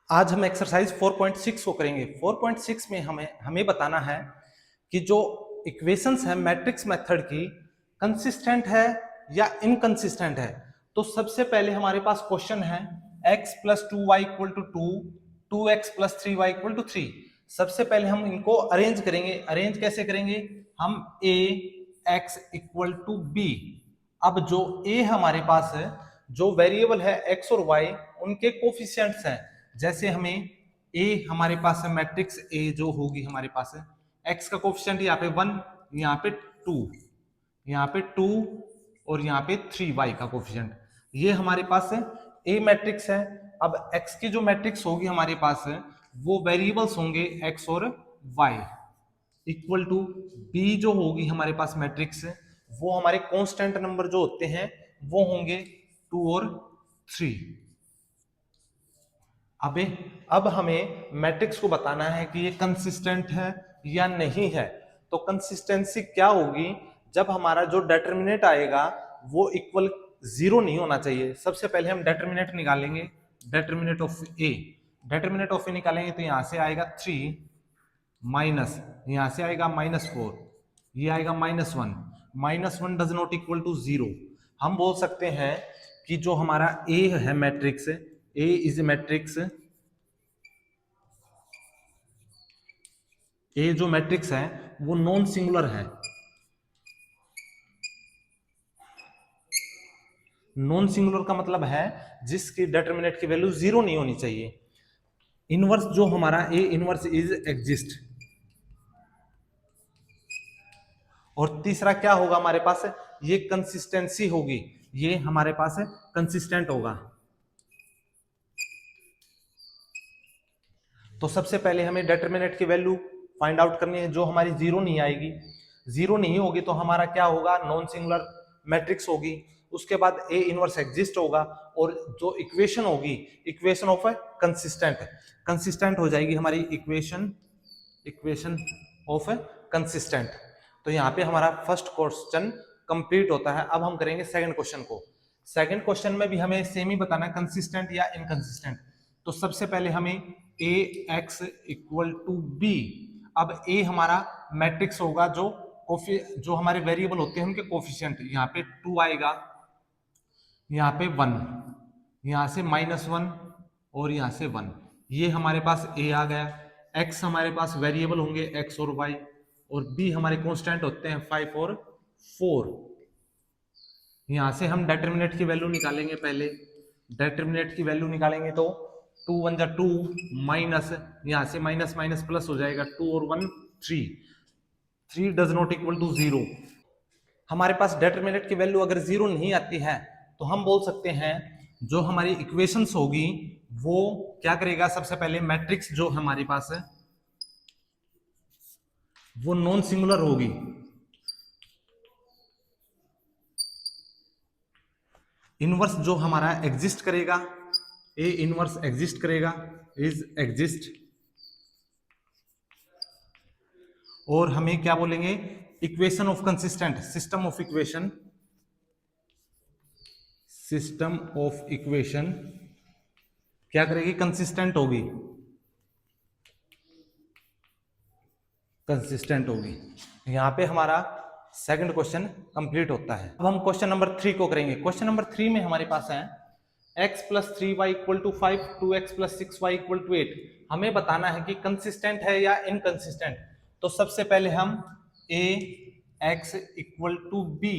आज हम एक्सरसाइज 4.6 को करेंगे। 4.6 में हमें बताना है कि जो इक्वेशंस है मैट्रिक्स मेथड की कंसिस्टेंट है या इनकंसिस्टेंट है। तो सबसे पहले हमारे पास क्वेश्चन है x plus 2y equal to 2x plus 3y equal to 3। सबसे पहले हम इनको अरेंज करेंगे। अरेंज कैसे करेंगे? हम a x equal to b। अब जो a हमारे पास है, जो वेरिएबल है x और y, उनके कोफिशिएंट्स हैं। जैसे हमें a हमारे पास है, मैट्रिक्स a जो होगी हमारे पास है, x का कोफिशिएंट यहाँ पे 1, यहाँ पे 2, यहाँ पे 2 और यहाँ पे 3y का कोफिशिएंट, ये हमारे पास है a मैट्रिक्स है। अब x की जो मैट्रिक्स होगी हमारे पास है, वो वेरिएबल्स होंगे x और y, इक्वल टू b जो होगी हमारे पास मैट्रिक्स, वो हमारे कांस्टेंट नंबर जो होते हैं वो होंगे 2 और 3। अब हमें मैट्रिक्स को बताना है कि ये कंसिस्टेंट है या नहीं है। तो कंसिस्टेंसी क्या होगी? जब हमारा जो डिटरमिनेंट आएगा वो इक्वल 0 नहीं होना चाहिए। सबसे पहले हम डिटरमिनेंट निकालेंगे, determinant of A. Determinant of A निकालेंगे तो यहां से आएगा 3 माइनस, यहां से आएगा -4, ये आएगा -1। -1 डज नॉट इक्वल टू 0। हम बोल सकते हैं कि जो हमारा ए है मैट्रिक्स, ए इज मैट्रिक्स, ए जो मैट्रिक्स है वो नॉन सिंगुलर है। नॉन सिंगुलर का मतलब है जिसकी डिटरमिनेंट की वैल्यू 0 नहीं होनी चाहिए। इनवर्स जो हमारा ए इनवर्स इज एग्जिस्ट। और तीसरा क्या होगा हमारे पास? ये कंसिस्टेंसी होगी, ये हमारे पास कंसिस्टेंट होगा। तो सबसे पहले हमें डिटरमिनेंट की वैल्यू फाइंड आउट करनी है, जो हमारी 0 नहीं आएगी। 0 नहीं होगी तो हमारा क्या होगा? नॉन सिंगुलर मैट्रिक्स होगी। उसके बाद ए इनवर्स एग्जिस्ट होगा, और जो इक्वेशन होगी, इक्वेशन ऑफ कंसिस्टेंट, कंसिस्टेंट हो जाएगी हमारी इक्वेशन, इक्वेशन ऑफ कंसिस्टेंट। तो यहाँ पे हमारा फर्स्ट क्वेश्चन कंप्लीट होता है। अब हम करेंगे सेकंड क्वेश्चन को। सेकंड क्वेश्चन में भी हमें सेम ही बताना है, कंसिस्टेंट या इनकंसिस्टेंट। तो सबसे पहले हमें A X equal to B. अब ए हमारा मैट्रिक्स होगा, जो हमारे वेरिएबल होते हैं उनके कोफिशिएंट। यहाँ पे 2 आएगा, यहाँ पे 1, यहाँ से -1 और यहाँ से 1, ये हमारे पास a आ गया। x हमारे पास वेरिएबल होंगे x और y, और b हमारे कांस्टेंट होते हैं 5 और 4। यहाँ से हम डिटरमिनेंट की वैल्यू निकालेंगे। पहले डिटरमिनेंट की वैल्यू निकालेंगे तो 2 1 जा 2, माइनस, यहाँ से माइनस माइनस प्लस हो जाएगा, 2 और 1 3, 3 डज नॉट इक्वल टू 0। हमारे पास डिटरमिनेंट की वैल्यू अगर 0 नहीं आती है तो हम बोल सकते हैं जो हमारी इक्वेशंस होगी वो क्या करेगा? सबसे पहले मैट्रिक्स जो हमारे पास है वो नॉन सिंगुलर होगी। इनवर्स जो हमारा एग्जिस्ट करेगा, ए इनवर्स एग्जिस्ट करेगा, इज एग्जिस्ट। और हमें क्या बोलेंगे? Equation of consistent, system of equation, system of equation क्या करेगी? कंसिस्टेंट होगी, कंसिस्टेंट होगी। यहां पे हमारा सेकंड क्वेश्चन कंप्लीट होता है। अब हम क्वेश्चन नंबर 3 को करेंगे। क्वेश्चन नंबर 3 में हमारे पास है x plus 3y equal to 5, 2x plus 6y equal to 8। हमें बताना है कि कंसिस्टेंट है या इनकंसिस्टेंट। तो सबसे पहले हम a x equal to b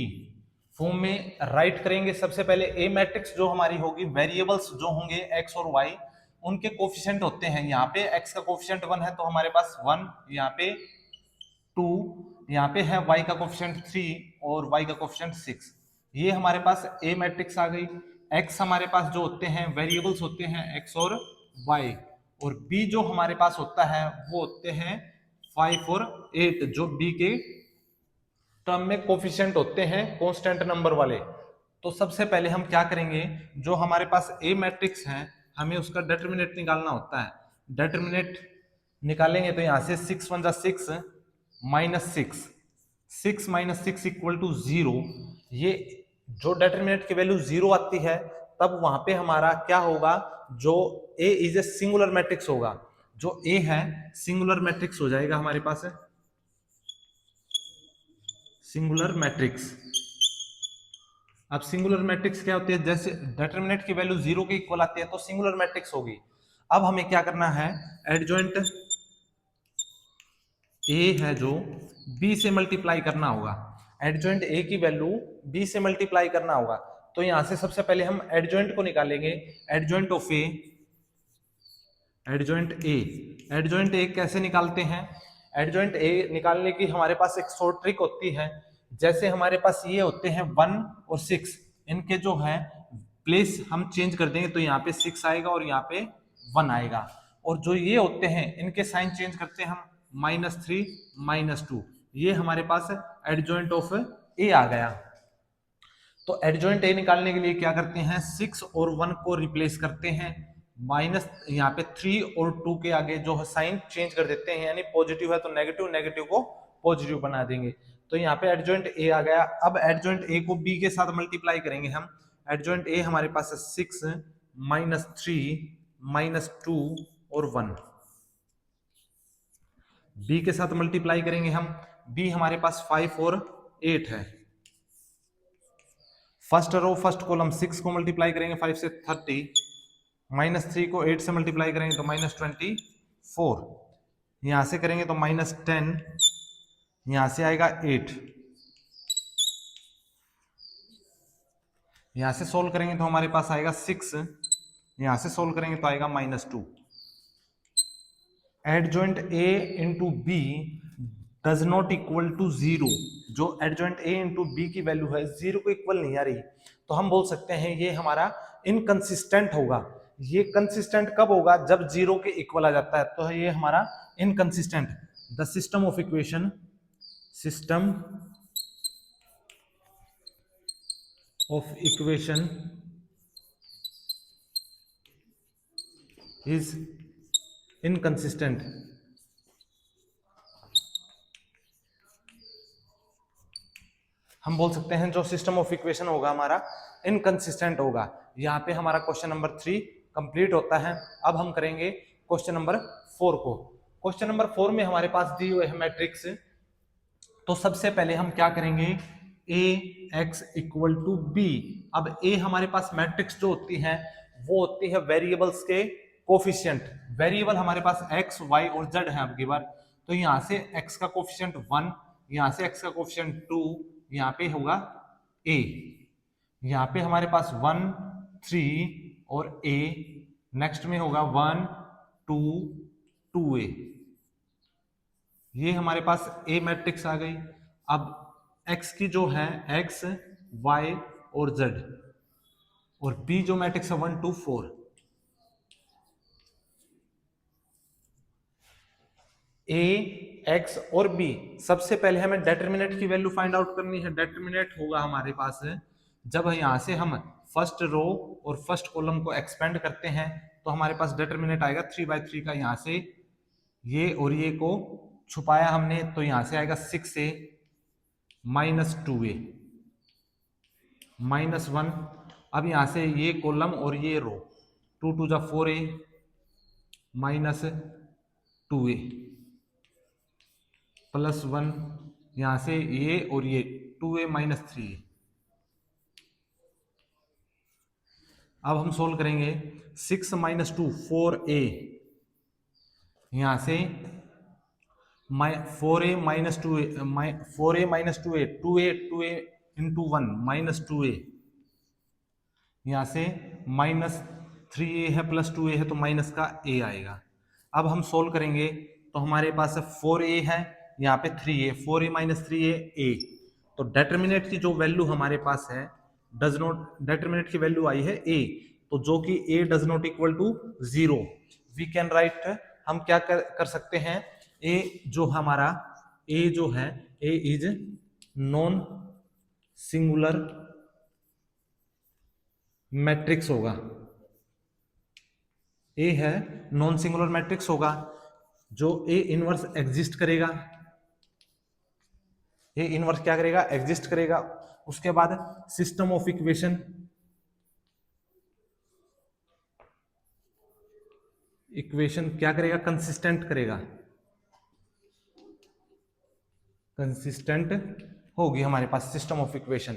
form में राइट करेंगे। सबसे पहले a मैट्रिक्स जो हमारी होगी, वेरिएबल्स जो होंगे x और y, उनके कोफिशिएंट होते हैं। यहाँ पे x का कोफिशिएंट 1 है तो हमारे पास 1, यहाँ पे 2, यहाँ पे है y का कोफिशिएंट 3 और y का कोफिशिएंट 6। ये हमारे पास a मैट्रिक्स आ गई। x हमारे पास जो होते हैं वेरिएबल्स होते हैं x और y, और b जो हमारे पास होता है वो होते हैं 5 और 8, जो b के टर्म में कोफिशिएंट होते हैं कांस्टेंट नंबर वाले। तो सबसे पहले हम क्या करेंगे? जो हमारे पास a मैट्रिक्स है हमें उसका डिटरमिनेंट निकालना होता है। डिटरमिनेंट निकालेंगे तो यहाँ से 6 1 जा 6, -6, 6 माइनस 6 इक्वल टू 0। ये जो डिटरमिनेंट की वैल्यू 0 आती है तब वहां पे हमारा क्या होगा? जो ए इज ए सिंगुलर मैट्रिक्स होगा, जो ए है सिंगुलर मैट्रिक्स हो जाएगा हमारे पास है, सिंगुलर मैट्रिक्स। अब सिंगुलर मैट्रिक्स क्या होती है, जैसे डिटरमिनेंट की वैल्यू 0 के इक्वल आती है तो सिंगुलर मैट्रिक्स होगी। अब हमें क्या करना है, एडजॉइंट ए है जो बी से मल्टीप्लाई करना होगा, एडजॉइंट ए की वैल्यू बी से मल्टीप्लाई करना होगा। तो यहां से सबसे पहले हम एडजॉइंट को निकालेंगे, adjoint of A, adjoint A. Adjoint A कैसे निकालते हैं, एडजॉइंट ए निकालने की हमारे पास एक शॉर्ट ट्रिक होती है। जैसे हमारे पास ये होते हैं 1 और 6, इनके जो है प्लेस हम चेंज कर देंगे तो यहाँ पे 6 आएगा और यहाँ पे 1 आएगा। और जो ये होते हैं इनके साइन चेंज करते हैं हम, -3 -2, ये हमारे पास एडजॉइंट ऑफ ए आ गया। तो एडजॉइंट ए निकालने के लिए क्या करते हैं, 6 और 1 को रिप्लेस करते हैं, माइनस यहाँ पे 3 और 2 के आगे जो है साइन चेंज कर देते हैं, यानी पॉजिटिव है तो नेगेटिव, नेगेटिव को पॉजिटिव बना देंगे। तो यहाँ पे एडजॉइंट ए आ गया। अब एडजॉइंट ए को बी के साथ मल्टीप्लाई करेंगे हम, एडजॉइंट ए हमारे पास है 6 -3 -2 और 1, बी के साथ मल्टीप्लाई करेंगे हम, बी हमारे पास 5 और 8 है। फर्स्ट रो फर्स्ट कॉलम 6 को मल्टीप्लाई करेंगे 5 से 30, -3 को 8 से मल्टीप्लाई करेंगे तो -24, यहां से करेंगे तो -10, यहां से आएगा 8, यहां से सोल्व करेंगे तो हमारे पास आएगा 6, यहां से सोल्व करेंगे तो आएगा -2। Adjoint A into B does not equal to 0, जो एडजॉइंट ए इंटू बी की वैल्यू है 0 को इक्वल नहीं आ रही, तो हम बोल सकते हैं ये हमारा इनकंसिस्टेंट होगा। ये कंसिस्टेंट कब होगा, जब 0 के इक्वल आ जाता है, तो ये हमारा inconsistent. The system of equation, system of equation is inconsistent. हम बोल सकते हैं जो सिस्टम ऑफ इक्वेशन होगा हमारा इनकंसिस्टेंट होगा। यहाँ पे हमारा क्वेश्चन नंबर 3 कंप्लीट होता है। अब हम करेंगे क्वेश्चन नंबर 4 को। क्वेश्चन नंबर 4 में हमारे पास दी हुई है मैट्रिक्स। तो सबसे पहले हम क्या करेंगे, A X equal to B. अब ए हमारे पास मैट्रिक्स जो होती है वो होती है वेरिएबल्स के कोफिशिएंट। वेरिएबल हमारे पास एक्स वाई और जेड है अब गिवन। तो यहाँ से एक्स का कोफिशिएंट 1, यहाँ से एक्स का कोफिशिएंट 2, यहाँ पे होगा ए, यहाँ पे हमारे पास 1 3 और ए, नेक्स्ट में होगा 1 2 2a। ये हमारे पास ए मैट्रिक्स आ गई। अब x की जो है x y और z, और b जो मैट्रिक्स है 1 2 4। a x और b, सबसे पहले हमें डेटरमिनेंट की वैल्यू फाइंड आउट करनी है। डेटरमिनेंट होगा हमारे पास जब यहां से हम फर्स्ट रो और फर्स्ट कॉलम को एक्सपेंड करते हैं तो हमारे पास डेटरमिनेंट आएगा 3/3 का। यहां से ये और ये को छुपाया हमने तो यहां से आएगा 6a -2a -1। अब यहां से ये कॉलम और ये रो 2 2 जा 4a -2a +1, यहां से ये और ये 2a -3a। अब हम सोल्व करेंगे 6 -2 4a, यहां से 4a -2a 4a -2a 2a into 1 -2a, यहां से -3a है +2a है तो माइनस का a आएगा। अब हम सोल्व करेंगे तो हमारे पास 4a है, यहाँ पे 3a, 4a -3a a। तो डेटरमिनेंट की जो वैल्यू हमारे पास है डज नॉट, डेटरमिनेंट की वैल्यू आई है a, तो जो कि a does not equal to 0। We can write, हम क्या कर सकते हैं, a जो हमारा a जो है a is non singular matrix होगा। ए है नॉन सिंगुलर मैट्रिक्स होगा जो ए इनवर्स एग्जिस्ट करेगा। ए इनवर्स क्या करेगा, एग्जिस्ट करेगा। उसके बाद सिस्टम ऑफ इक्वेशन, इक्वेशन क्या करेगा, कंसिस्टेंट करेगा, कंसिस्टेंट होगी हमारे पास सिस्टम ऑफ इक्वेशन।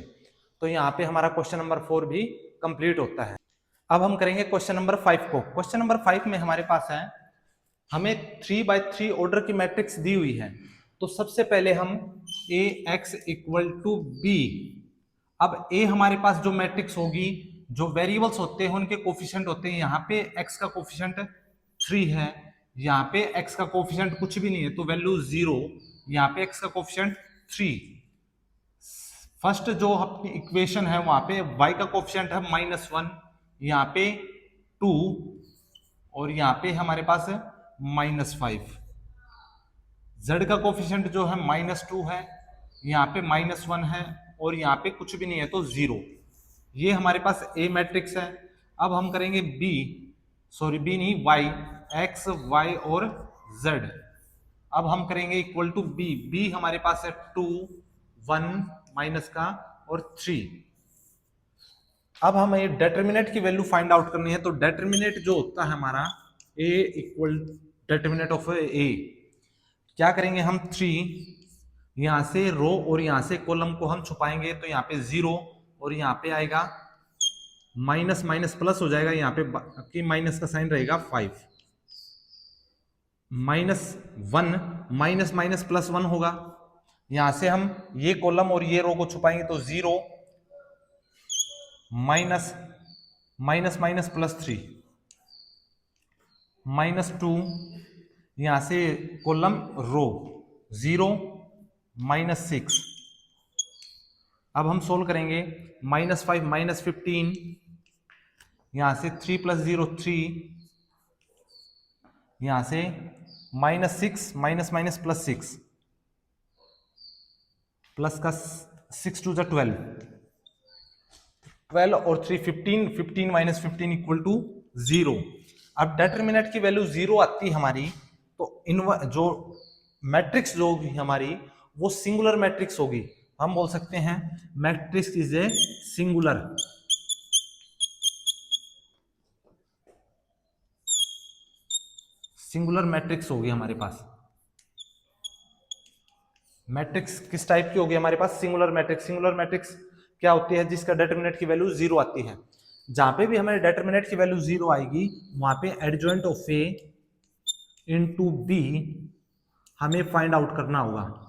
तो यहाँ पे हमारा क्वेश्चन नंबर 4 भी कंप्लीट होता है। अब हम करेंगे क्वेश्चन नंबर 5 को। क्वेश्चन नंबर 5 में हमारे पास है, हमें 3x3 ऑर्डर की मैट्रिक्स दी हुई है। तो सबसे पहले हम Ax इक्वल टू बी, अब ए हमारे पास जो मैट्रिक्स होगी, जो वेरिएबल्स होते हैं उनके कोफिशिएंट होते हैं, यहाँ पे x का कोफिशिएंट 3 है, यहाँ पे x का कोफिशिएंट कुछ भी नहीं है तो वैल्यू 0, यहाँ पे x का कोफिशिएंट 3। फर्स्ट जो अपनी इक्वेशन है वहां पे y का कोफिशिएंट है -1, यहाँ पे 2 और यहाँ पे हमारे पास है -5। z का कोफिशिएंट जो है -2 है, यहाँ पे -1 है और यहाँ पे कुछ भी नहीं है तो 0। ये हमारे पास A मैट्रिक्स है। अब हम करेंगे B, सॉरी B नहीं, Y, X, Y और Z। अब हम करेंगे इक्वल टू B। B हमारे पास है 2, 1 माइनस का और 3। अब हमें डेटर्मिनेंट की वैल्यू फाइंड आउट करनी है। तो डेटर्मिनेंट जो होता है हमारा A equal determinant of A, क्या करेंगे हम 3, यहां से रो और यहां से कॉलम को हम छुपाएंगे तो यहाँ पे 0 और यहाँ पे आएगा माइनस माइनस प्लस हो जाएगा, यहाँ पे माइनस का साइन रहेगा 5, -1 माइनस माइनस प्लस 1 होगा। यहां से हम ये कॉलम और ये रो को छुपाएंगे तो 0 माइनस माइनस माइनस +3 -2, यहां से कॉलम रो 0 -6। अब हम सोल्व करेंगे, -5 -15, यहां से 3 + 0 3, यहां से -6 माइनस माइनस +6, प्लस का 6 2 12, 12 और 3 15, 15 - 15 इक्वल टू 0। अब डेटर्मिनेंट की वैल्यू 0 आती है हमारी, तो जो मैट्रिक्स जो होगी हमारी वो सिंगुलर मैट्रिक्स होगी। हम बोल सकते हैं matrix is a singular. Singular matrix होगी हमारे पास। मैट्रिक्स किस टाइप की होगी हमारे पास, सिंगुलर मैट्रिक्स। सिंगुलर मैट्रिक्स क्या होती है, जिसका डेटर्मिनेंट की वैल्यू 0 आती है। जहां पे भी हमारे डेटर्मिनेंट की वैल्यू 0 आएगी वहां पे adjoint of A into B हमें फाइंड आउट करना होगा।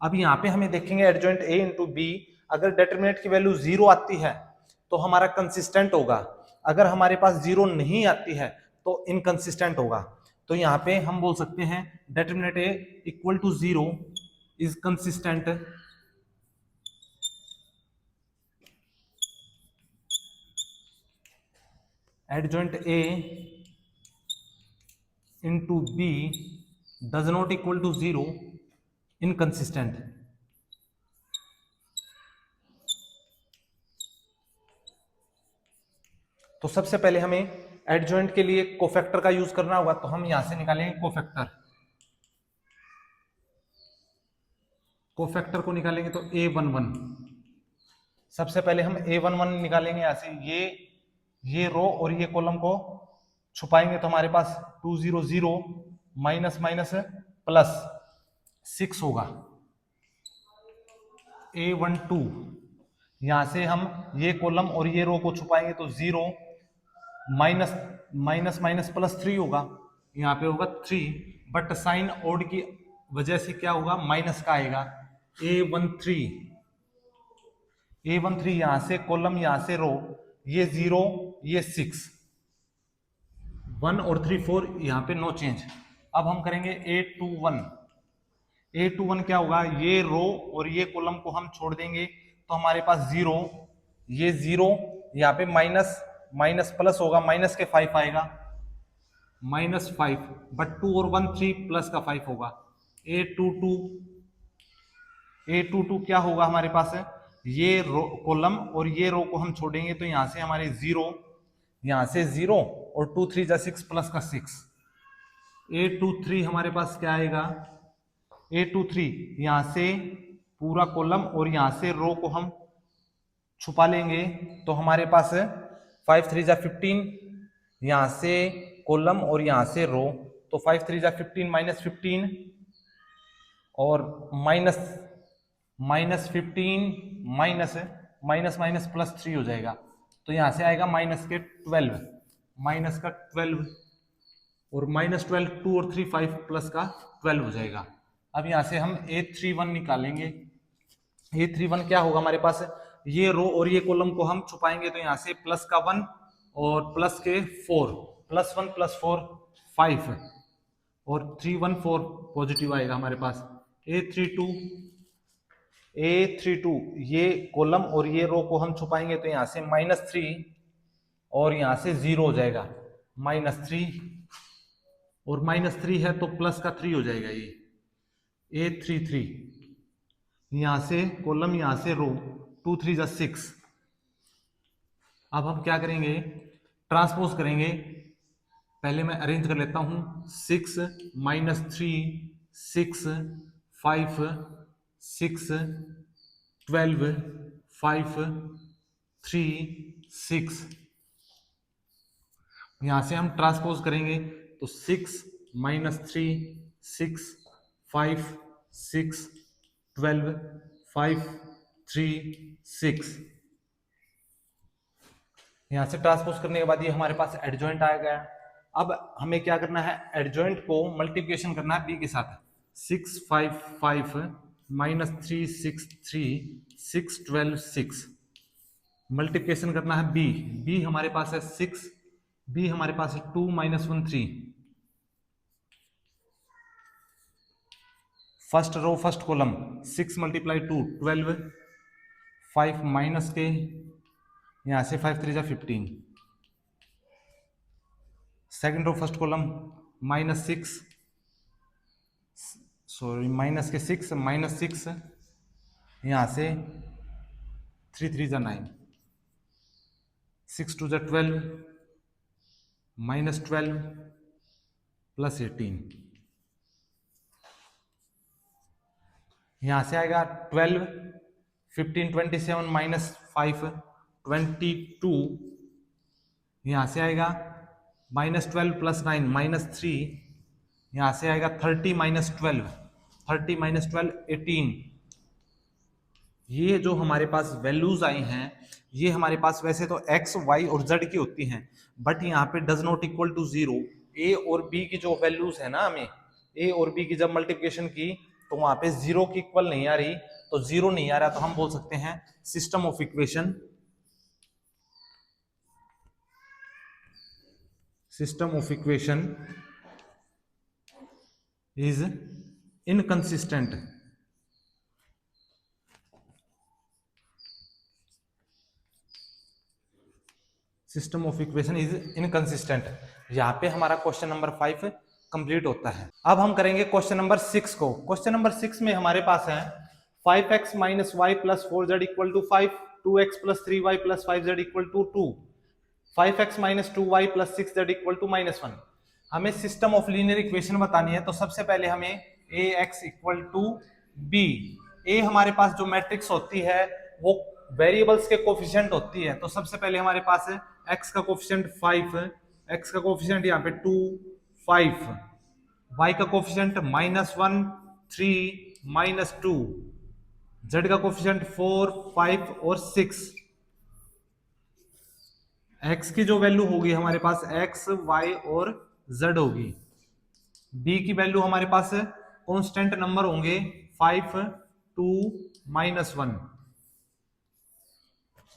अब यहाँ पे हमें देखेंगे एडजॉइंट ए इनटू बी, अगर डेटर्मिनेंट की वैल्यू 0 आती है तो हमारा कंसिस्टेंट होगा, अगर हमारे पास 0 नहीं आती है तो इनकंसिस्टेंट होगा। तो यहाँ पे हम बोल सकते हैं determinant A equal to 0 is consistent adjoint A into B does not equal to 0, inconsistent। तो सबसे पहले हमें एडजॉइंट के लिए कोफैक्टर का यूज करना होगा, तो हम यहां से निकालेंगे कोफैक्टर। कोफैक्टर को निकालेंगे तो A11, सबसे पहले हम A11 निकालेंगे। यहां से ये रो और ये कॉलम को छुपाएंगे तो हमारे पास 2 0 0 माइनस माइनस प्लस 6 होगा। A12, यहां से हम ये कॉलम और ये रो को छुपाएंगे तो 0 माइनस माइनस माइनस +3 होगा, यहाँ पे होगा 3, बट साइन ओड की वजह से क्या होगा, माइनस का आएगा। A13, यहां से कॉलम यहां से रो, ये 0 ये 6, 1 और 3 4, यहां पे नो चेंज। अब हम करेंगे A21 क्या होगा, ये रो और ये कॉलम को हम छोड़ देंगे तो हमारे पास 0, ये 0, यहाँ पे माइनस माइनस प्लस होगा, माइनस के 5 आएगा, -5, बट 2 और 1 3 प्लस का 5 होगा। A22 क्या होगा हमारे पास है, ये रो कॉलम और ये रो को हम छोड़ेंगे तो यहां से हमारे 0, यहां से 0 और 2 3 6 प्लस का 6। A23 हमारे पास क्या आएगा, A23 यहां से पूरा कॉलम और यहां से रो को हम छुपा लेंगे तो हमारे पास 5 3 15, यहां से कॉलम और यहाँ से रो, तो 5 3 जा 15 माइनस 15 और minus 15 minus minus minus plus 3 हो जाएगा, तो यहाँ से आएगा माइनस के 12, माइनस का 12 और माइनस 12 2 और 3 5 प्लस का 12 हो जाएगा। अब यहाँ से हम A31 निकालेंगे। A31 क्या होगा हमारे पास, ये रो और ये कॉलम को हम छुपाएंगे, तो यहाँ से प्लस का 1 और प्लस के 4, प्लस 1 प्लस 4 5 और 3 1 4 पॉजिटिव आएगा हमारे पास। A32 ये कॉलम और ये रो को हम छुपाएंगे, तो यहाँ से -3 और यहाँ से 0 हो जाएगा, -3 और -3 है तो प्लस का 3 हो जाएगा। ये A33 यहाँ से कॉलम यहाँ से रो 2 3 जा 6। अब हम क्या करेंगे, ट्रांसपोज करेंगे। पहले मैं अरेंज कर लेता हूं, 6 -3 6 5 6 12 5 3 6। यहां से हम ट्रांसपोज करेंगे तो 6 -3 6 5 6 12 5 3 6। यहां से ट्रांसपोज करने के बाद ये हमारे पास एडजॉइंट आ गया। अब हमें क्या करना है, एडजॉइंट को मल्टीप्लिकेशन करना है बी के साथ। 6 5 5 -3 6 3 6 12 6 मल्टीप्लिकेशन करना है बी। बी हमारे पास है 6, बी हमारे पास है 2 -1 3। First row first column 6 × 2 12 5 minus के यहां से 5 3 जा 15। Second row first column -6 sorry minus के 6 -6 यहां से 3 3 जा 9 6 2 जा 12 -12 प्लस 18। यहां से आएगा 12 15 27 -5 22। यहां से आएगा -12 प्लस 9 -3। यहां से आएगा 30 -12 30 -12 18। ये जो हमारे पास वैल्यूज आई हैं, ये हमारे पास वैसे तो x y और z की होती हैं, बट यहाँ पे does not equal to 0। a और b की जो वैल्यूज है ना, हमें a और b की जब मल्टीप्लिकेशन की तो वहां पे 0 की इक्वल नहीं आ रही, तो 0 नहीं आ रहा तो हम बोल सकते हैं system of equation is inconsistent। System of equation is inconsistent. यहाँ पे हमारा क्वेश्चन नंबर 5 कंप्लीट होता है। अब हम करेंगे क्वेश्चन नंबर 6 को। क्वेश्चन नंबर 6 में हमारे पास है 5x - y + 4z = 5, 2x + 3y + 5z = 2, 5x - 2y + 6z = -1। हमें सिस्टम ऑफ लीनियर इक्वेशन बतानी है, तो सबसे पहले हमें ax = b। a हमारे पास जो मैट्रिक्स होती है वो वेरिएबल्स के कोफिशिएंट होती है, तो सबसे पहले हमारे पास है x का कोफिशिएंट 5, x का कोफिशिएंट यहाँ पे 2 5, y का कोफिशिएंट -1 3 -2, z का कोफिशिएंट 4 5 और 6। x की जो वैल्यू होगी हमारे पास x y और z होगी। b की वैल्यू हमारे पास कांस्टेंट नंबर होंगे 5 2 -1।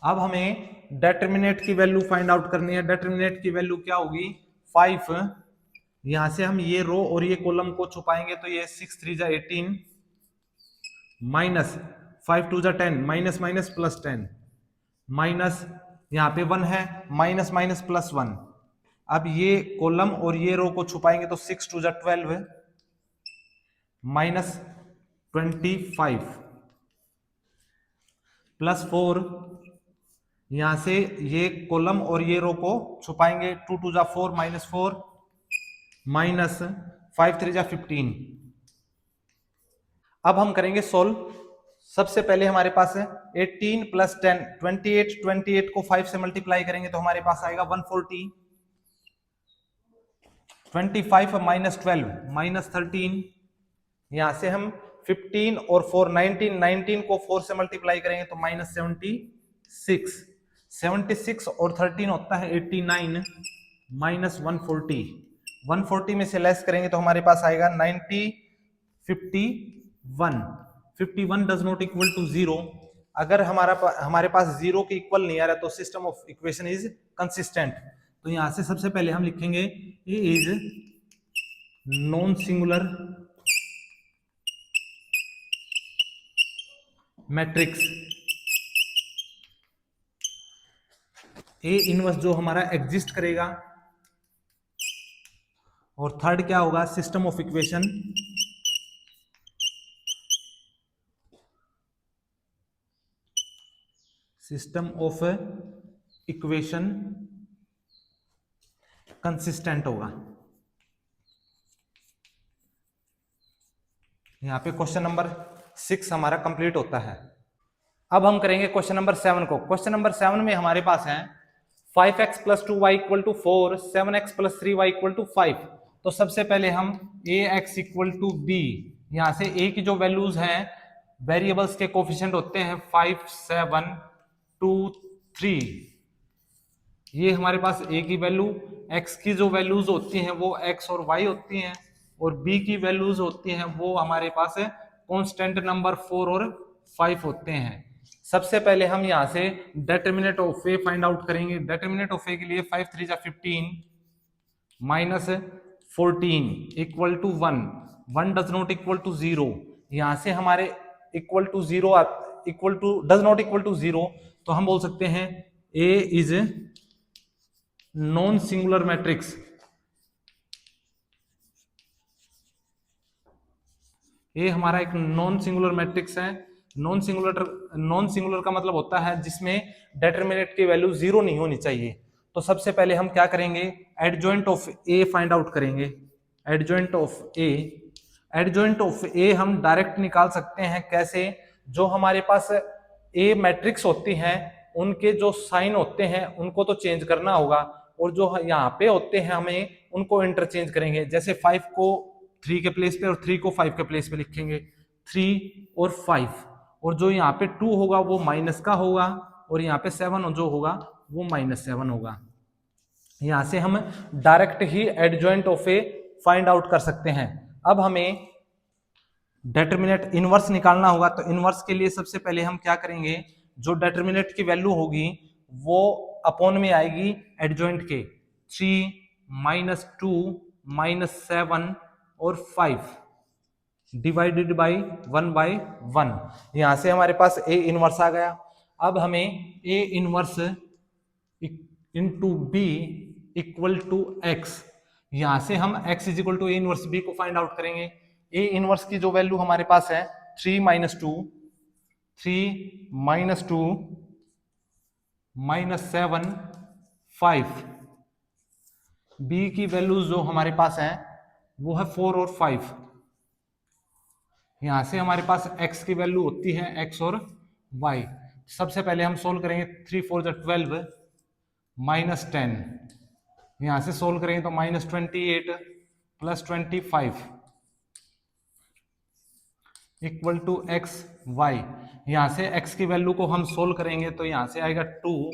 अब हमें डेटर्मिनेट की वैल्यू फाइंड आउट करनी है। डेटर्मिनेट की वैल्यू क्या होगी, 5। यहां से हम ये रो और ये कॉलम को छुपाएंगे, तो ये 6 3 जा 18 माइनस 5 2 जा 10 माइनस माइनस प्लस 10 माइनस यहाँ पे 1 है माइनस माइनस प्लस 1। अब ये कॉलम और ये रो को छुपाएंगे, तो 6 2 जा 12 माइनस 25 प्लस 4। यहां से ये कॉलम और ये रो को छुपाएंगे, 2 2 जा 4 -4 माइनस 5 3 जा 15। अब हम करेंगे सोल्व। सबसे पहले हमारे पास है 18 + 10 28 को 5 से मल्टीप्लाई करेंगे तो हमारे पास आएगा 140 25 माइनस 12 माइनस 13, यहां से हम 15 और 4 19, 19 को 4 से मल्टीप्लाई करेंगे तो माइनस 76, 76 और 13 होता है 89 माइनस 140, 140 में से लेस करेंगे तो हमारे पास आएगा 90, 51, 51 डज नॉट इक्वल टू 0। अगर हमारे पास 0 के इक्वल नहीं आ रहा तो system of equation is consistent. तो यहां से सबसे पहले हम लिखेंगे A is non singular matrix, A inverse जो हमारा एग्जिस्ट करेगा, और थर्ड क्या होगा, सिस्टम ऑफ इक्वेशन कंसिस्टेंट होगा। यहां पे क्वेश्चन नंबर 6 हमारा कंप्लीट होता है। अब हम करेंगे क्वेश्चन नंबर 7 को। क्वेश्चन नंबर 7 में हमारे पास है 5x plus 2y equal to 4, 7x plus 3y equal to 5। तो सबसे पहले हम ax इक्वल टू b, यहां से a की जो वैल्यूज हैं, वेरिएबल्स के कोफिशिएंट होते हैं 5, 7, 2, 3, ये हमारे पास a की वैल्यू, x की जो वैल्यूज होती हैं वो x और y होती हैं, और b की वैल्यूज होती हैं वो हमारे पास है कांस्टेंट नंबर 4 और 5 होते हैं। सबसे पहले हम यहां से determinant of A find out करेंगे। डिटरमिनेंट ऑफ ए के लिए 5 3 जा 15 minus 14 equal to 1, 1 does not equal to 0। यहां से हमारे equal to 0 equal to does not equal to 0, तो हम बोल सकते हैं A is non singular matrix. ये हमारा एक नॉन सिंगुलर मैट्रिक्स है। नॉन सिंगुलर का मतलब होता है जिसमें डिटरमिनेंट की वैल्यू 0 नहीं होनी चाहिए। तो सबसे पहले हम क्या करेंगे, adjoint of A find out करेंगे। एडजॉइंट ऑफ ए हम डायरेक्ट निकाल सकते हैं। कैसे? जो हमारे पास ए मैट्रिक्स होती हैं उनके जो साइन होते हैं उनको तो चेंज करना होगा, और जो यहाँ पे होते हैं हमें उनको इंटरचेंज करेंगे। जैसे 5 को 3 के प्लेस पे और 3 को 5 के प्लेस पे लिखेंगे, 3 और 5, और जो यहाँ पे 2 होगा वो माइनस का होगा, और यहाँ पे 7 जो होगा वो -7 होगा। यहाँ से हम direct he adjoint of A find out कर सकते हैं। अब हमें डिटरमिनेंट इनवर्स निकालना होगा। तो इनवर्स के लिए सबसे पहले हम क्या करेंगे, जो डिटरमिनेंट की वैल्यू होगी वो अपॉन में आएगी एडजॉइंट के, 3 -2 -7 और 5 डिवाइडेड बाई 1/1। यहां से हमारे पास ए इनवर्स आ गया। अब हमें A inverse into B equal to x, यहां से हम x is equal to A inverse B को फाइंड आउट करेंगे। ए इनवर्स की जो वैल्यू हमारे पास है 3 -2 -7 5, बी की वैल्यू जो हमारे पास है वो है 4 और 5। यहां से हमारे पास x की वैल्यू होती है x और y। सबसे पहले हम सोल्व करेंगे, 3 4 12 -10, यहां से सोल्व करेंगे तो -28 + 25 इक्वल टू x y। यहां से x की वैल्यू को हम सोल्व करेंगे तो यहां से आएगा 2,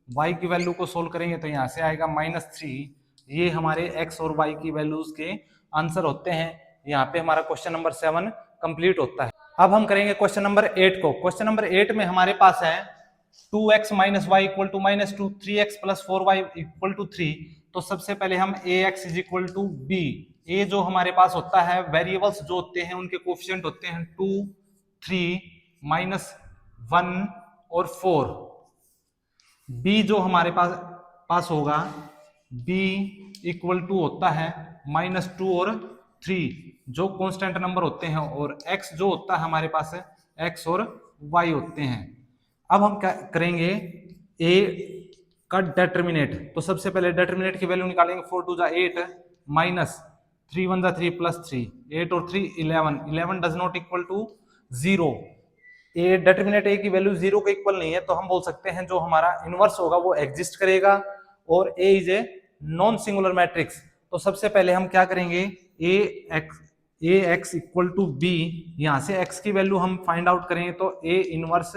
y की वैल्यू को सोल्व करेंगे तो यहां से आएगा -3। ये हमारे x और y की वैल्यूज के आंसर होते हैं। यहाँ पे हमारा क्वेश्चन नंबर 7 कंप्लीट होता है। अब हम करेंगे क्वेश्चन नंबर 8 को। क्वेश्चन नंबर 8 में हमारे पास है 2x - y equal to -2, 3x + 4y equal to 3। तो सबसे पहले हम ax is equal to b, A जो हमारे पास होता है वेरिएबल्स जो होते हैं उनके कोफिशिएंट होते हैं 2, 3, -1 और 4। b जो हमारे पास होगा, b इक्वल टू होता है -2 और 3 जो कांस्टेंट नंबर होते हैं, और x जो होता है हमारे पास है x और y होते हैं। अब हम क्या करेंगे, a का डिटरमिनेंट। तो सबसे पहले डिटरमिनेंट की वैल्यू निकालेंगे, 4 2 8 -3 1 3 + 3, 8 और 3 11, 11 does not equal to 0। A determinant A की वैल्यू 0 के इक्वल नहीं है, तो हम बोल सकते हैं जो हमारा इनवर्स होगा वो एग्जिस्ट करेगा, और A is a non singular matrix. तो सबसे पहले हम क्या करेंगे, A X equal to B, यहाँ से एक्स की वैल्यू हम फाइंड आउट करेंगे तो ए इनवर्स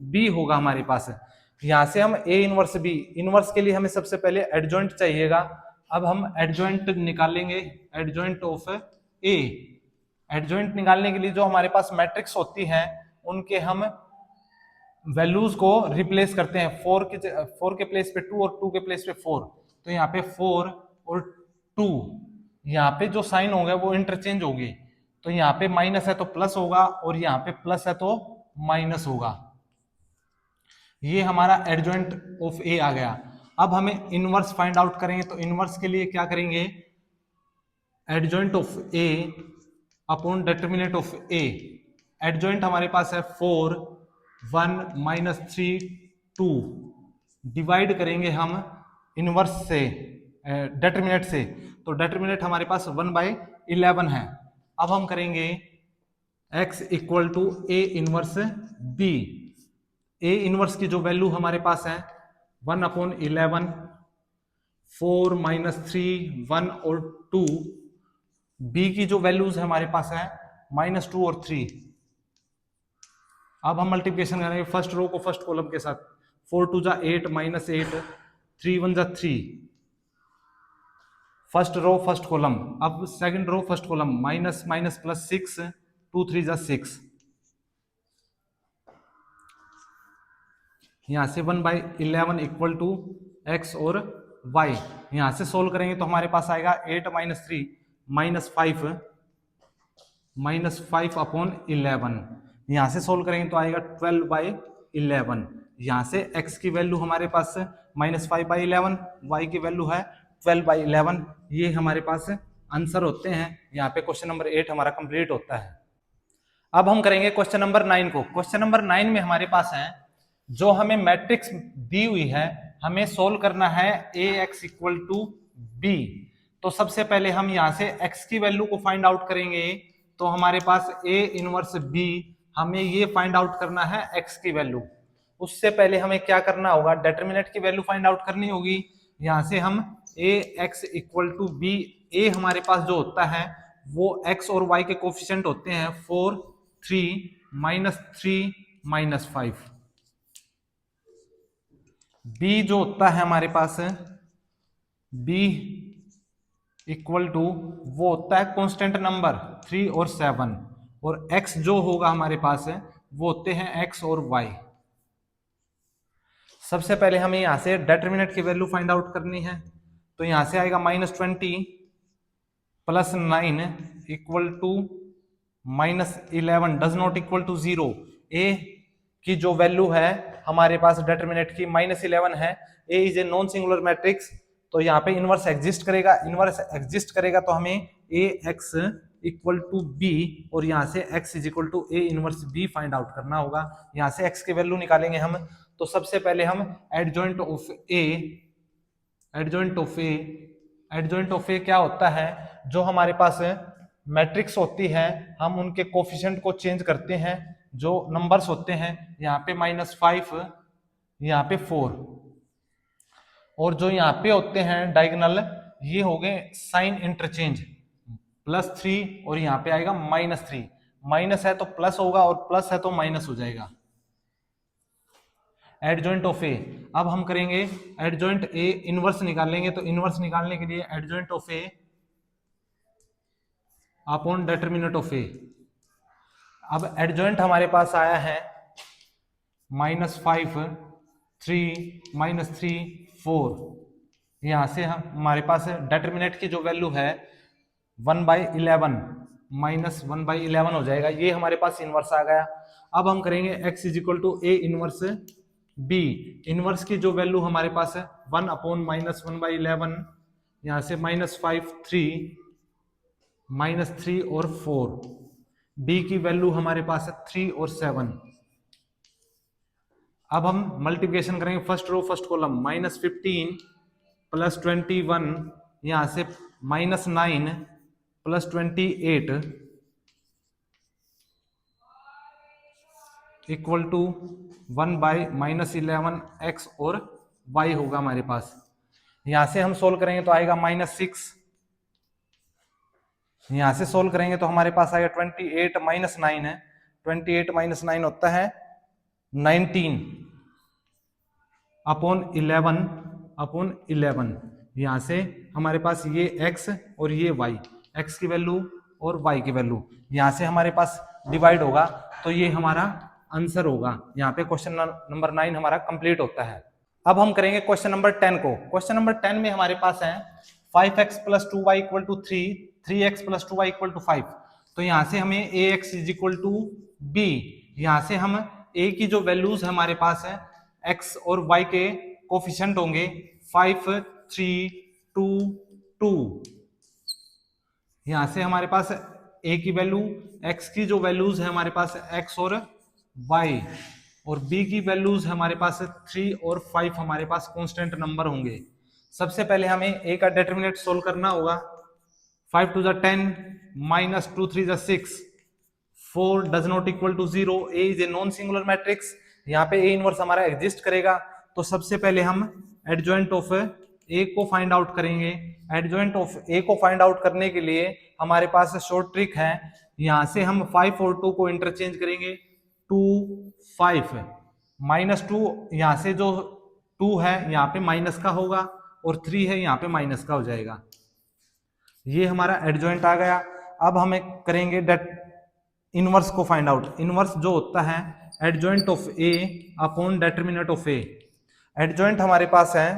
बी होगा हमारे पास। यहाँ से हम ए इनवर्स बी, इनवर्स के लिए हमें सबसे पहले एडजॉइंट चाहिएगा। अब हम एडजॉइंट निकालेंगे, एडजॉइंट ऑफ ए। एडजॉइंट निकालने के लिए जो हमारे पास मैट्रिक्स होती है उनके हम वैल्यूज को रिप्लेस करते हैं। 4 के प्लेस पे 2 और 2 के प्लेस पे 4, तो यहाँ पे 4 और 2, यहाँ पे जो साइन होगा वो इंटरचेंज होगी। तो यहाँ पे माइनस है तो प्लस होगा और यहाँ पे प्लस है तो माइनस होगा। ये हमारा एडजॉइंट ऑफ ए आ गया। अब हमें इनवर्स फाइंड आउट करेंगे, तो इनवर्स के लिए क्या करेंगे, adjoint of A upon determinant of A. Adjoint हमारे पास है 4 1 -3 2, डिवाइड करेंगे हम इनवर्स से डिटरमिनेंट से, तो डिटरमिनेंट हमारे पास 1/11 है। अब हम करेंगे x equal to A inverse b। A inverse की जो वैल्यू हमारे पास है 1/11, 4 -3 1 और 2, b की जो वैल्यूज है हमारे पास है -2 और 3। अब हम मल्टीप्लिकेशन करेंगे फर्स्ट रो को फर्स्ट कॉलम के साथ, 4 2 जा 8 -8, 3 1 जा 3, फर्स्ट रो फर्स्ट कॉलम। अब second row first column, minus minus plus 6, 2 3 जा 6, यहां से 1/11 इक्वल टू x और y। यहां से सोल्व करेंगे तो हमारे पास आएगा 8 -3 -5 अपॉन 11। यहां से सोल्व करेंगे तो आएगा 12/11। यहां से x की वैल्यू हमारे पास -5/11, y की वैल्यू है 12/11। ये हमारे पास आंसर होते हैं। यहाँ पे क्वेश्चन नंबर 8 हमारा कंप्लीट होता है। अब हम करेंगे क्वेश्चन नंबर 9 को। क्वेश्चन नंबर 9 में हमारे पास है, जो हमें मैट्रिक्स दी हुई है हमें सोल्व करना है ए एक्स इक्वल टू बी। तो सबसे पहले हम यहाँ से x की वैल्यू को फाइंड आउट करेंगे, तो हमारे पास ए इनवर्स बी, हमें ये फाइंड आउट करना है x की वैल्यू। उससे पहले हमें क्या करना होगा, डिटरमिनेंट की वैल्यू फाइंड आउट करनी होगी। यहाँ से हम ए एक्स इक्वल टू बी, ए हमारे पास जो होता है वो x और y के कोफिशिएंट होते हैं 4 3 -3 -5। b जो होता है हमारे पास b इक्वल टू वो होता है कांस्टेंट नंबर 3 और 7, और x जो होगा हमारे पास वो होते हैं x और y। सबसे पहले हमें यहां से डिटरमिनेंट की वैल्यू फाइंड आउट करनी है, तो यहां से आएगा -20 + 9 equal to -11 does not equal to 0। A की जो वैल्यू है हमारे पास डिटरमिनेंट की -11 है। A is a non singular matrix, तो यहाँ पे इनवर्स एग्जिस्ट करेगा। इनवर्स एग्जिस्ट करेगा तो हमें A X equal to B और यहाँ से x is equal to A inverse B find out करना होगा। यहाँ से x की वैल्यू निकालेंगे हम, तो सबसे पहले हम एडजॉइंट ऑफ ए क्या होता है, जो हमारे पास मैट्रिक्स होती है हम उनके कोफिशिएंट को चेंज करते हैं। जो नंबर्स होते हैं यहाँ पे -5, यहाँ पे 4, और जो यहाँ पे होते हैं डायगोनल ये हो गए साइन इंटरचेंज, +3 और यहाँ पे आएगा -3। माइनस है तो प्लस होगा और प्लस है तो माइनस हो जाएगा। एडजॉइंट ऑफ ए, अब हम करेंगे एडजॉइंट ए इनवर्स निकालेंगे, तो इनवर्स निकालने के लिए adjoint of A upon determinant of A. अब एडजॉइंट हमारे पास आया है -5 3 -3 4, यहां से हमारे पास डिटरमिनेंट की जो वैल्यू है 1/11 -1/11 हो जाएगा। ये हमारे पास इनवर्स आ गया। अब हम करेंगे x is equal to A inverse b। Inverse की जो वैल्यू हमारे पास है 1/-1/11, यहां से -5 3 और 4, b की वैल्यू हमारे पास है 3 और 7। अब हम मल्टीप्लिकेशन करेंगे फर्स्ट रो फर्स्ट कॉलम, -15 + 21, यहां से -9 + 28 इक्वल टू 1/-11 x और y होगा हमारे पास। यहां से हम सोल्व करेंगे तो आएगा -6 यहाँ से सोल्व करेंगे तो हमारे पास आएगा 28 माइनस 9 है, 28 माइनस 9 होता है 19 अपॉन 11। यहाँ से हमारे पास ये x और ये y, x की वैल्यू और y की वैल्यू यहाँ से हमारे पास डिवाइड होगा, तो ये हमारा आंसर होगा। यहाँ पे क्वेश्चन नंबर 9 हमारा कंप्लीट होता है। अब हम करेंगे क्वेश्चन नंबर 10 को। क्वेश्चन नंबर 10 में हमारे पास है 5x plus 2y equal to 3, 3x plus 2y equal to 5। तो यहाँ से हमें ax is equal to b, यहाँ से हम a की जो वैल्यूज हमारे पास है x और y के कोफिशिएंट होंगे 5, 3, 2, 2। यहाँ से हमारे पास a की वैल्यू, x की जो वैल्यूज है हमारे पास x और y, और b की वैल्यूज हमारे पास 3 और 5 हमारे पास कांस्टेंट नंबर होंगे। सबसे पहले हमें a का डिटरमिनेंट सोल्व करना होगा। 5 to the 10 minus 2 3 the 6, 4 does not equal to 0, a is a non singular matrix. यहाँ पे a इनवर्स हमारा एग्जिस्ट करेगा, तो सबसे पहले हम एडजॉइंट ऑफ a को फाइंड आउट करेंगे। एडजॉइंट ऑफ a को फाइंड आउट करने के लिए हमारे पास शॉर्ट ट्रिक है, यहाँ से हम 5 और 2 को इंटरचेंज करेंगे। 2 5 माइनस 2, यहाँ से जो 2 है यहाँ पे माइनस का होगा और 3 है यहाँ पे माइनस का हो जाएगा। ये हमारा एडजॉइंट आ गया। अब हमें करेंगे डेट इनवर्स को फाइंड आउट। इनवर्स जो होता है adjoint of A upon determinant of A. Adjoint हमारे पास है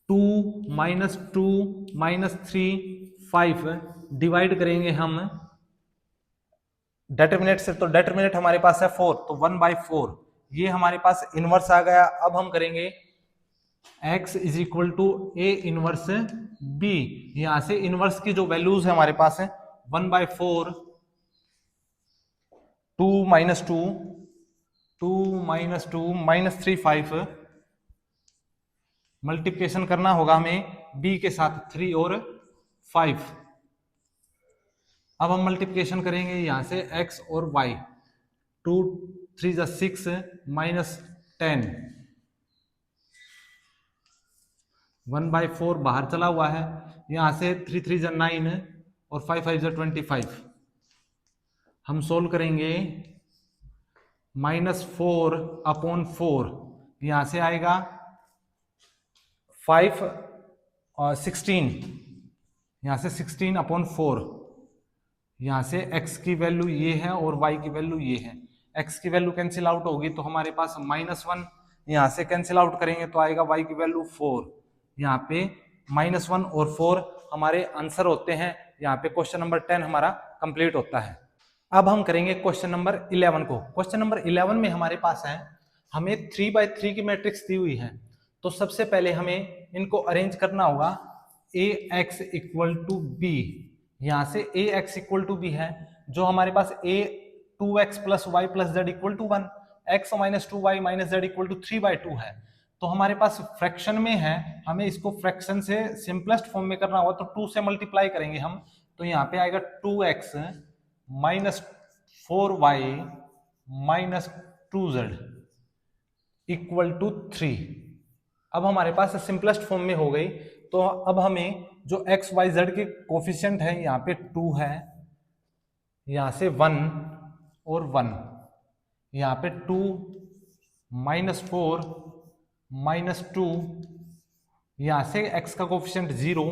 2 माइनस 2 माइनस 3 5, डिवाइड करेंगे हम डिटरमिनेंट से, तो डिटरमिनेंट हमारे पास है 4, तो 1/4। ये हमारे पास इनवर्स आ गया। अब हम करेंगे x is equal to A inverse b। यहां से इनवर्स की जो वैल्यूज है हमारे पास है 1/4, 2 माइनस 2, 2 माइनस 2 माइनस 3 5। मल्टीप्लिकेशन करना होगा हमें b के साथ 3 और 5। अब हम मल्टीप्लिकेशन करेंगे यहां से x और y। 2 3 जा 6 माइनस 10, 1/4 बाहर चला हुआ है, यहां से 3 3 जा 9 और 5 5 जा 25। हम सोल्व करेंगे -4 अपॉन 4, यहां से आएगा 5 और 16, यहां से 16 अपॉन 4। यहां से x की वैल्यू ये है और y की वैल्यू ये है। x की वैल्यू कैंसिल आउट होगी तो हमारे पास -1, यहां से कैंसिल आउट करेंगे तो आएगा y की वैल्यू 4। यहाँ पे -1 और 4 हमारे आंसर होते हैं। यहाँ पे क्वेश्चन नंबर 10 हमारा कंप्लीट होता है। अब हम करेंगे क्वेश्चन नंबर 11 को। क्वेश्चन नंबर 11 में हमारे पास है, हमें 3/3 की मैट्रिक्स दी हुई है, तो सबसे पहले हमें इनको अरेंज करना होगा। ax इक्वल टू b, यहाँ से ax इक्वल टू b है, जो हमारे पास a 2x plus y plus z equal to 1, x minus 2y minus z equal to 3/2 है। तो हमारे पास फ्रैक्शन में है, हमें इसको फ्रैक्शन से सिंपलेस्ट फॉर्म में करना होगा, तो 2 से मल्टीप्लाई करेंगे हम, तो यहाँ पे आएगा 2x minus 4y minus 2z equal to 3। अब हमारे पास सिंपलेस्ट फॉर्म में हो गई। तो अब हमें जो x y z के कोफिशिएंट है, यहाँ पे 2 है, यहाँ से 1 और 1, यहाँ पे 2 माइनस 4 माइनस 2, यहाँ से x का कोफिशिएंट 0,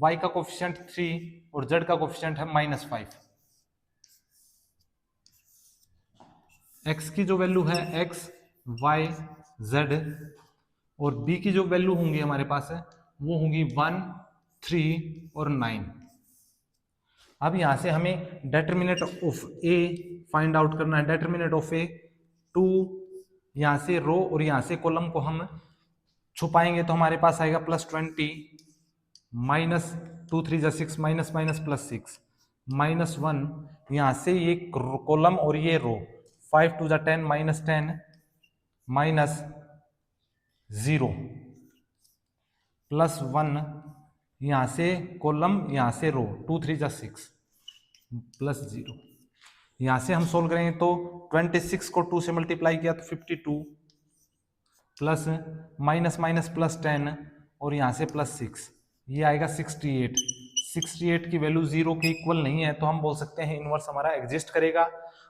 y का कोफिशिएंट 3 और z का कोफिशिएंट है -5। x की जो वैल्यू है x y z और b की जो वैल्यू होंगी हमारे पास है वो होंगी 1 3 और 9। अब यहां से हमें determinant of a find out करना है। डिटरमिनेंट ऑफ a 2, यहां से रो और यहां से कॉलम को हम छुपाएंगे तो हमारे पास आएगा +20 माइनस 2 3 जा 6 माइनस माइनस +6 -1, यहां से ये कॉलम और ये रो 5 2 जा 10 -10 माइनस 0 +1, यहां से कॉलम यहां से रो 2 3 जा 6 +0। यहां से हम सोल्व करेंगे तो 26 को 2 से मल्टीप्लाई किया तो 52 प्लस माइनस माइनस +10 और यहां से +6, ये आएगा 68। 68 की वैल्यू 0 के इक्वल नहीं है तो हम बोल सकते हैं इनवर्स हमारा एग्जिस्ट करेगा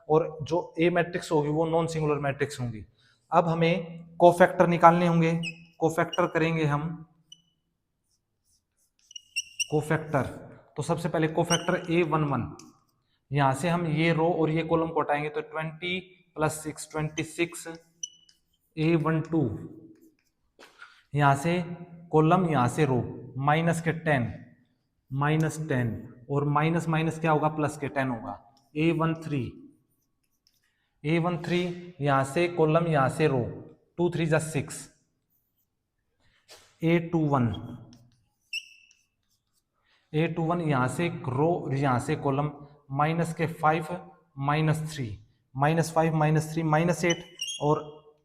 और जो ए मैट्रिक्स होगी वो नॉन सिंगुलर मैट्रिक्स होंगी। अब हमें कोफैक्टर निकालने होंगे। कोफैक्टर करेंगे हम कोफैक्टर। तो सबसे पहले कोफैक्टर A11, यहां से हम ये रो और ये कॉलम को हटाएंगे तो 20 + 6 26 A12, यहां से कॉलम यहां से रो माइनस के 10 -10 और माइनस माइनस क्या होगा प्लस के 10 होगा। A13 यहां से कॉलम यहां से रो 2 3 = 6। A21 यहां से रो यहां से कॉलम माइनस के 5 -3 -5 -3 -8 और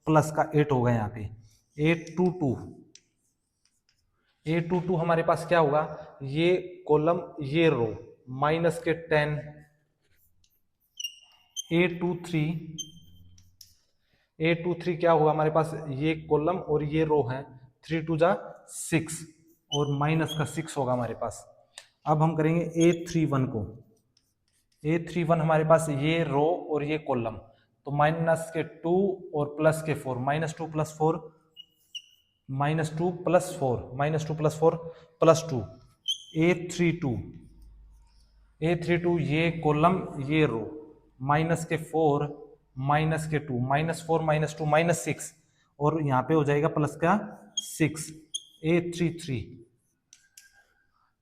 प्लस का 8 होगा यहाँ पे। A22 हमारे पास क्या होगा, ये कॉलम ये रो माइनस के 10। A23 क्या होगा हमारे पास, ये कॉलम और ये रो है 3 2 = 6 और माइनस का 6 होगा हमारे पास। अब हम करेंगे A31 को। A31 हमारे पास ये रो और ये कॉलम तो माइनस के 2 और प्लस के 4 -2 + 4 -2 + 4 -2 + 4 + 2 A32 ये कॉलम ये रो माइनस के 4 माइनस के 2 -4 -2 -6 और यहाँ पे हो जाएगा प्लस का 6। A33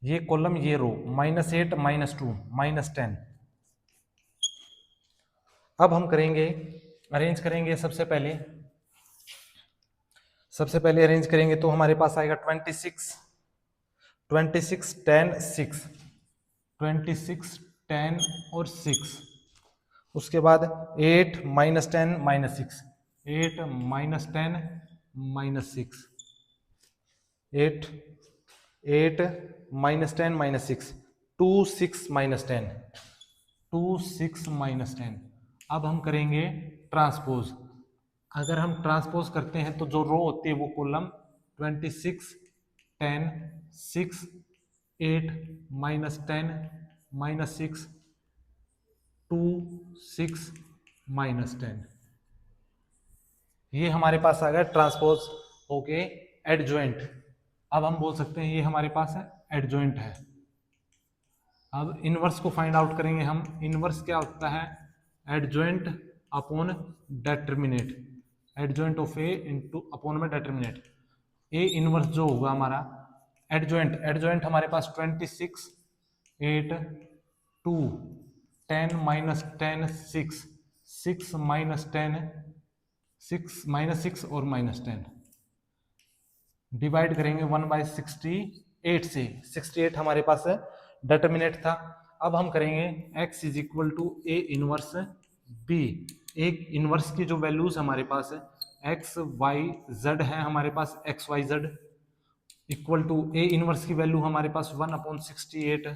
ये कॉलम ये रो -8 -2 -10। अब हम करेंगे अरेंज करेंगे। सबसे पहले अरेंज करेंगे तो हमारे पास आएगा 26 10 6 26 10 और 6। उसके बाद 8 -10 -6 8 -10 -6 8 8 -10 -6 2 6 -10 2 6 -10। अब हम करेंगे ट्रांसपोज। अगर हम ट्रांसपोज करते हैं तो जो रो होती है वो कॉलम 26 10 6 8 -10 -6 2 6 -10, ये हमारे पास आ गया ट्रांसपोज होके एडजॉइंट। अब हम बोल सकते हैं ये हमारे पास है एडजॉइंट है। अब इनवर्स को फाइंड आउट करेंगे हम। इनवर्स क्या होता है, adjoint upon determinant, adjoint of A into upon में डेटर्मिनेट। ए इनवर्स जो होगा हमारा एडजॉइंट हमारे पास 26 8 2 10 -10 6 6 -10 6 -6 और -10 डिवाइड करेंगे 1/68 से। 68 हमारे पास है डिटरमिनेंट था। अब हम करेंगे x = A इनवर्स B। एक इनवर्स की जो वैल्यूज हमारे पास है x y z है हमारे पास x y z equal to A inverse की वैल्यू हमारे पास 1/68।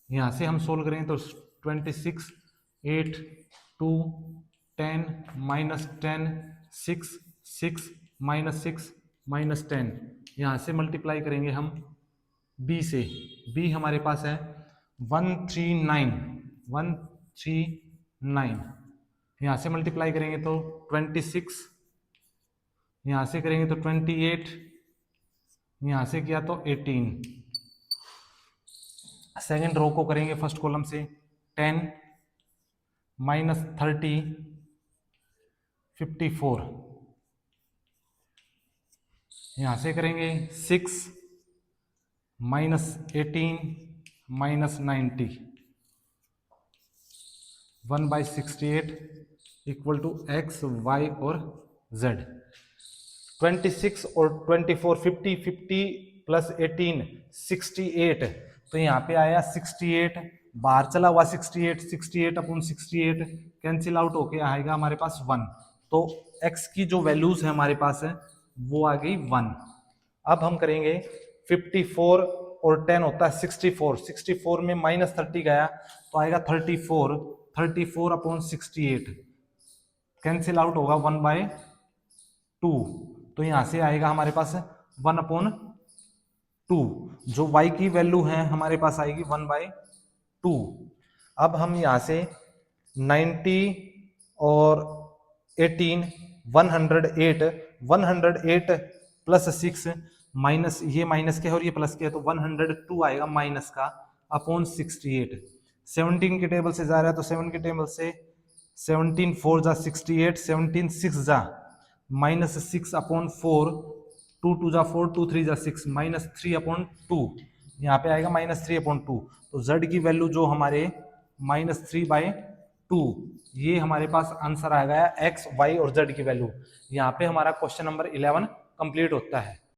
यहाँ से हम सोल्व करेंगे तो 26 8 2 10 -10 6 6 -6 -10, यहाँ से मल्टीप्लाई करेंगे हम b से। b हमारे पास है 139 यहाँ से मल्टीप्लाई करेंगे तो 26, यहाँ से करेंगे तो 28, यहाँ से किया तो 18। सेकेंड रो को करेंगे फर्स्ट कॉलम से 10 -30 54, यहाँ से करेंगे 6 -18 -90 1/68 इक्वल टू x y और z। 26 और 24 50 50 + 18 68, तो यहाँ पे आया 68, बाहर चला हुआ 68 68/68 कैंसिल आउट होके आएगा हमारे पास 1। तो x की जो वैल्यूज है हमारे पास है वो आ गई 1। अब हम करेंगे 54 और 10 होता है 64, 64 में -30 गया तो आएगा 34 34/68 कैंसिल आउट होगा 1/2, तो यहां से आएगा हमारे पास 1/2। जो y की वैल्यू है हमारे पास आएगी 1/2। अब हम यहाँ से 90 और 18 108 108 प्लस 6 माइनस, ये माइनस के है और ये प्लस के है, तो 102 आएगा माइनस का अपॉन 68। 17 के टेबल से जा रहा है तो 7 के टेबल से 17 4 जा 68, 17 6 जा माइनस 6 अपॉन 4, 2 2 जा 4, 2 3 जा 6, माइनस 3 अपॉन 2, यहाँ पे आएगा माइनस 3 अपॉन 2। तो z की वैल्यू जो हमारे -3/2, ये हमारे पास आंसर आ गया x, y और z की वैल्यू। यहाँ पे हमारा क्वेश्चन नंबर 11 कंप्लीट होता है।